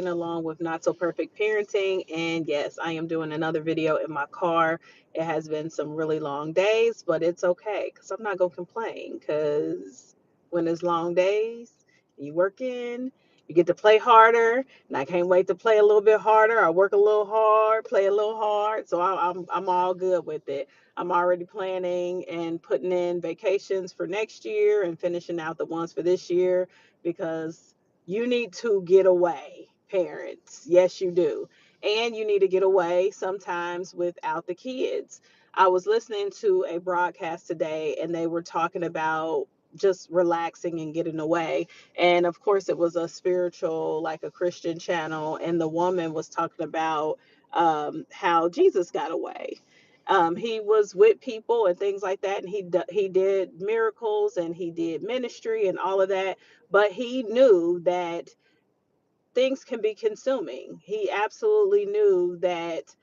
Regina, along with Not So Perfect Parenting. And yes, I am doing another video in my car. It has been some really long days, but it's okay because I'm not going to complain, because when it's long days, you working, you get to play harder, and I can't wait to play a little bit harder. I work a little hard, play a little hard, so I'm all good with it. I'm already planning and putting in vacations for next year and finishing out the ones for this year, because you need to get away, parents. Yes, you do. And you need to get away sometimes without the kids. I was listening to a broadcast today and they were talking about just relaxing and getting away. And of course, it was a spiritual, like a Christian channel. And the woman was talking about how Jesus got away. He was with people and things like that, and he did miracles and he did ministry and all of that, but he knew that things can be consuming. He absolutely knew that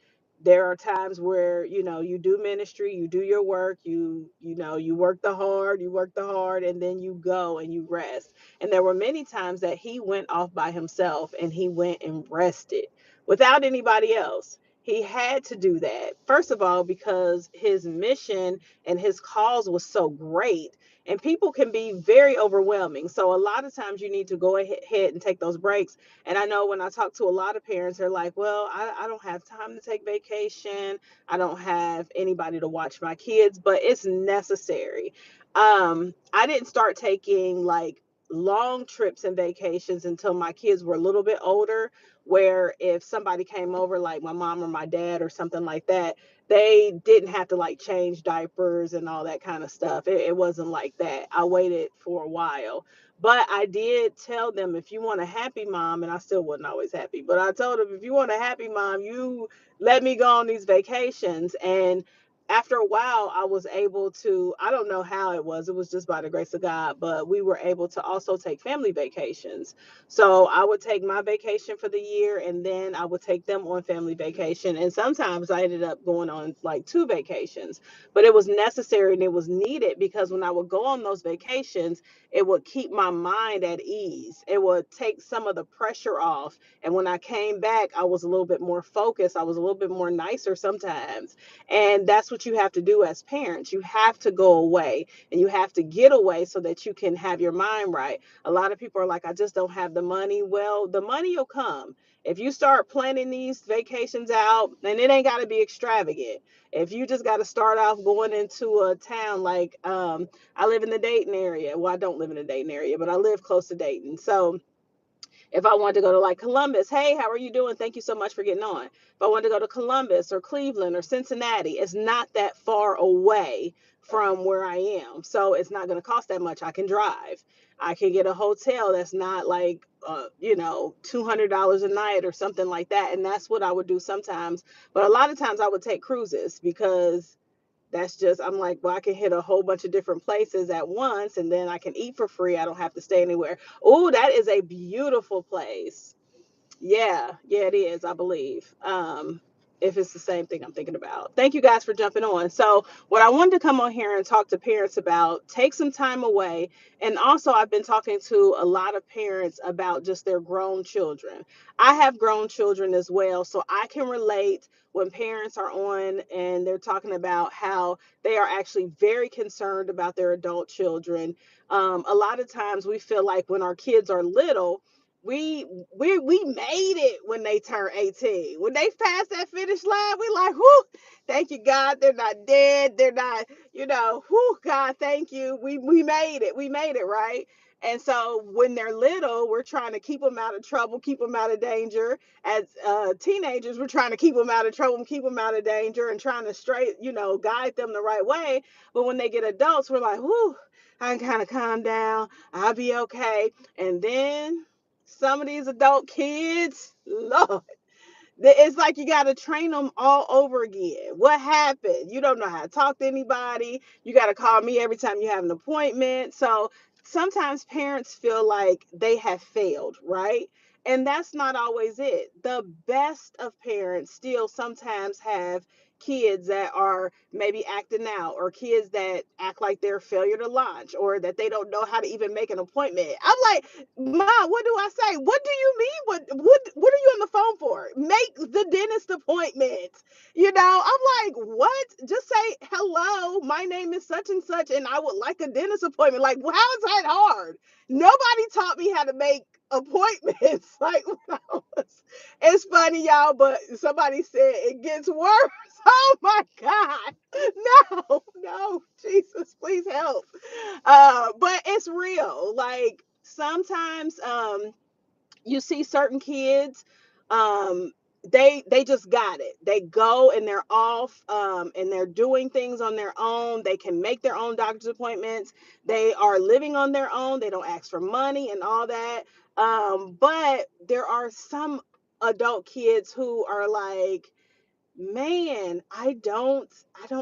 there are times where, you do ministry, you do your work, you work the hard, and then you go and you rest. And there were many times that he went off by himself and he went and rested without anybody else. He had to do that. First of all, because his mission and his cause was so great, and people can be very overwhelming. So a lot of times you need to go ahead and take those breaks. And I know when I talk to a lot of parents, they're like, well, I don't have time to take vacation. I don't have anybody to watch my kids, but it's necessary. I didn't start taking like long trips and vacations until my kids were a little bit older, where if somebody came over, like my mom or my dad or something like that, they didn't have to like change diapers and all that kind of stuff. It wasn't like that. I waited for a while. But I did tell them, if you want a happy mom, and I still wasn't always happy, but I told them, if you want a happy mom, you let me go on these vacations. And after a while, I was able to, I don't know how it was just by the grace of God, but we were able to also take family vacations. So I would take my vacation for the year and then I would take them on family vacation. And sometimes I ended up going on like 2 vacations, but it was necessary and it was needed, because when I would go on those vacations, it would keep my mind at ease. It would take some of the pressure off. And when I came back, I was a little bit more focused. I was a little bit more nicer sometimes. And that's what you have to do as parents. You have to go away and you have to get away so that you can have your mind right. A lot of people are like, I just don't have the money. Well, the money will come. If you start planning these vacations out, and it ain't got to be extravagant. If you just got to start off going into a town like, I live in the Dayton area. Well, I don't live in the Dayton area, but I live close to Dayton. So if I wanted to go to like Columbus, hey, how are you doing? Thank you so much for getting on. If I wanted to go to Columbus or Cleveland or Cincinnati, it's not that far away from where I am. So it's not going to cost that much. I can drive. I can get a hotel that's not like, $200 a night or something like that. And that's what I would do sometimes. But a lot of times I would take cruises, because that's just, I'm like, well, I can hit a whole bunch of different places at once and then I can eat for free. I don't have to stay anywhere. Oh, that is a beautiful place. Yeah, it is, I believe. If it's the same thing I'm thinking about. Thank you guys for jumping on. So, what I wanted to come on here and talk to parents about, take some time away. And also, I've been talking to a lot of parents about just their grown children. I have grown children as well, so I can relate when parents are on and they're talking about how they are actually very concerned about their adult children. A lot of times we feel like when our kids are little, we made it when they turn 18. When they pass that finish line, we like, whoo, thank you, God. They're not dead. They're not, whoo, God, thank you. We made it. We made it, right? And so when they're little, we're trying to keep them out of trouble, keep them out of danger. As teenagers, we're trying to keep them out of trouble, keep them out of danger, and trying to guide them the right way. But when they get adults, we're like, whoo, I can kind of calm down. I'll be okay. And then some of these adult kids, Lord, it's like you got to train them all over again. What happened? You don't know how to talk to anybody. You got to call me every time you have an appointment. So sometimes parents feel like they have failed, right? And that's not always it. The best of parents still sometimes have kids that are maybe acting out, or kids that act like they're a failure to launch, or that they don't know how to even make an appointment. I'm like, Mom, what do I say? What do you mean? What are hard. Make the dentist appointment. I'm like, what? Just say, hello, my name is such and such, and I would like a dentist appointment. Like, well, how is that hard? Nobody taught me how to make appointments. Like, when I was, it's funny, y'all, but somebody said it gets worse. Oh my God. No, no, Jesus, please help. But it's real. Like sometimes you see certain kids, um they just got it. They go and they're off, and they're doing things on their own. They can make their own doctor's appointments. They are living on their own. They don't ask for money and all that. But there are some adult kids who are like, man, I don't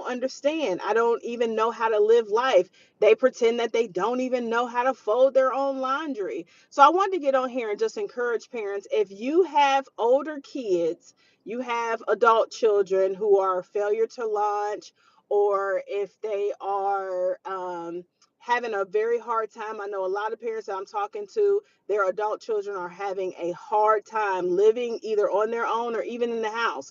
understand. I don't even know how to live life. They pretend that they don't even know how to fold their own laundry. So I wanted to get on here and just encourage parents, if you have older kids, you have adult children who are failure to launch, or if they are having a very hard time. I know a lot of parents that I'm talking to, their adult children are having a hard time living either on their own or even in the house.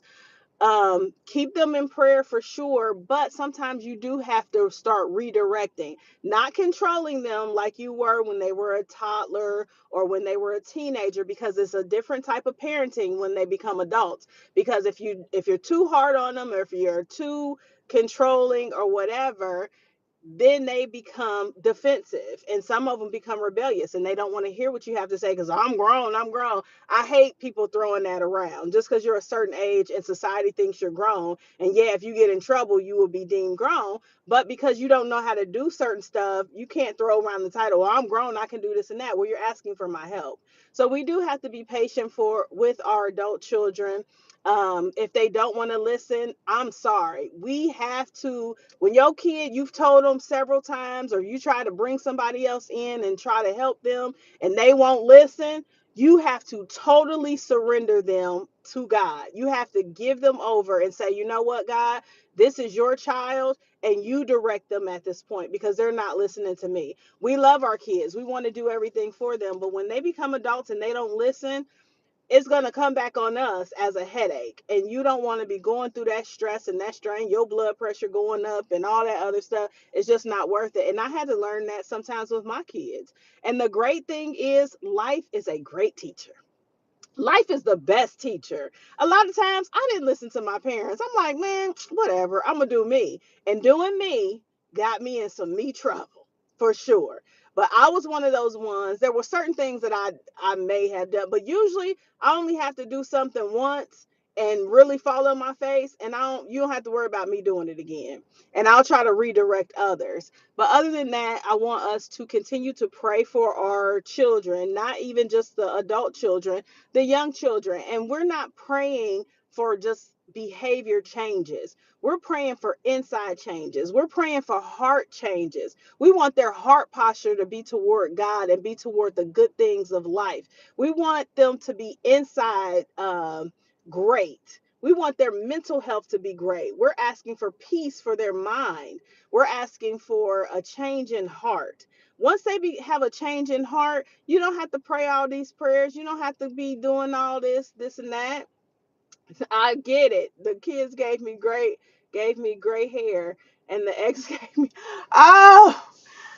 Keep them in prayer for sure, but sometimes you do have to start redirecting, not controlling them like you were when they were a toddler or when they were a teenager, because it's a different type of parenting when they become adults. Because if you're too hard on them, or if you're too controlling or whatever, then they become defensive, and some of them become rebellious, and they don't want to hear what you have to say because I'm grown. I hate people throwing that around. Just because you're a certain age and society thinks you're grown, and yeah, if you get in trouble you will be deemed grown, but because you don't know how to do certain stuff, you can't throw around the title, well, I'm grown, I can do this and that. Well, you're asking for my help. So we do have to be patient for with our adult children. If they don't want to listen, I'm sorry. We have to, when your kid, you've told them several times, or you try to bring somebody else in and try to help them and they won't listen, you have to totally surrender them to God. You have to give them over and say, you know what, God, this is your child, and you direct them at this point because they're not listening to me. We love our kids. We want to do everything for them. But when they become adults and they don't listen, it's going to come back on us as a headache, and you don't want to be going through that stress and that strain, your blood pressure going up and all that other stuff. It's just not worth it. And I had to learn that sometimes with my kids. And the great thing is, life is a great teacher. Life is the best teacher. A lot of times I didn't listen to my parents. I'm like, man, whatever, I'm gonna do me. And doing me got me in some me trouble for sure. But I was one of those ones. There were certain things that I may have done, but usually I only have to do something once and really fall on my face, and you don't have to worry about me doing it again. And I'll try to redirect others. But other than that, I want us to continue to pray for our children, not even just the adult children, the young children. And we're not praying for just behavior changes. We're praying for inside changes. We're praying for heart changes. We want their heart posture to be toward God and be toward the good things of life. We want them to be inside great. We want their mental health to be great. We're asking for peace for their mind. We're asking for a change in heart. Once have a change in heart, you don't have to pray all these prayers. You don't have to be doing all this and that. I get it. The kids gave me gray hair, and the ex gave me. Oh,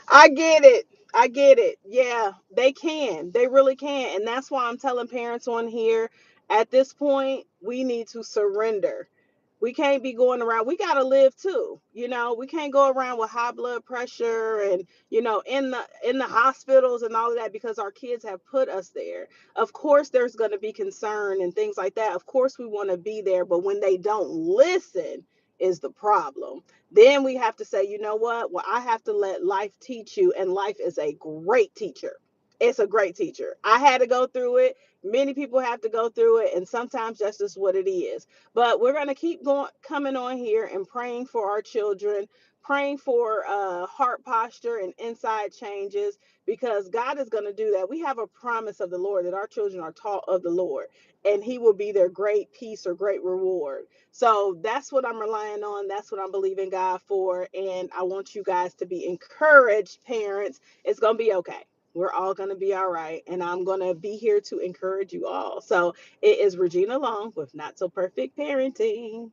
I get it. I get it. Yeah, they can. They really can. And that's why I'm telling parents on here, at this point, we need to surrender. We can't be going around. We got to live too. We can't go around with high blood pressure and, in the hospitals and all of that because our kids have put us there. Of course there's going to be concern and things like that. Of course we want to be there, but when they don't listen is the problem. Then we have to say, you know what? Well, I have to let life teach you, and life is a great teacher. It's a great teacher. I had to go through it. Many people have to go through it, and sometimes that's just what it is. But we're going to keep going, coming on here and praying for our children, praying for heart posture and inside changes, because God is going to do that. We have a promise of the Lord that our children are taught of the Lord, and He will be their great peace or great reward. So that's what I'm relying on. That's what I'm believing God for. And I want you guys to be encouraged, parents. It's going to be okay. We're all going to be all right. And I'm going to be here to encourage you all. So it is Regina Long with Not So Perfect Parenting.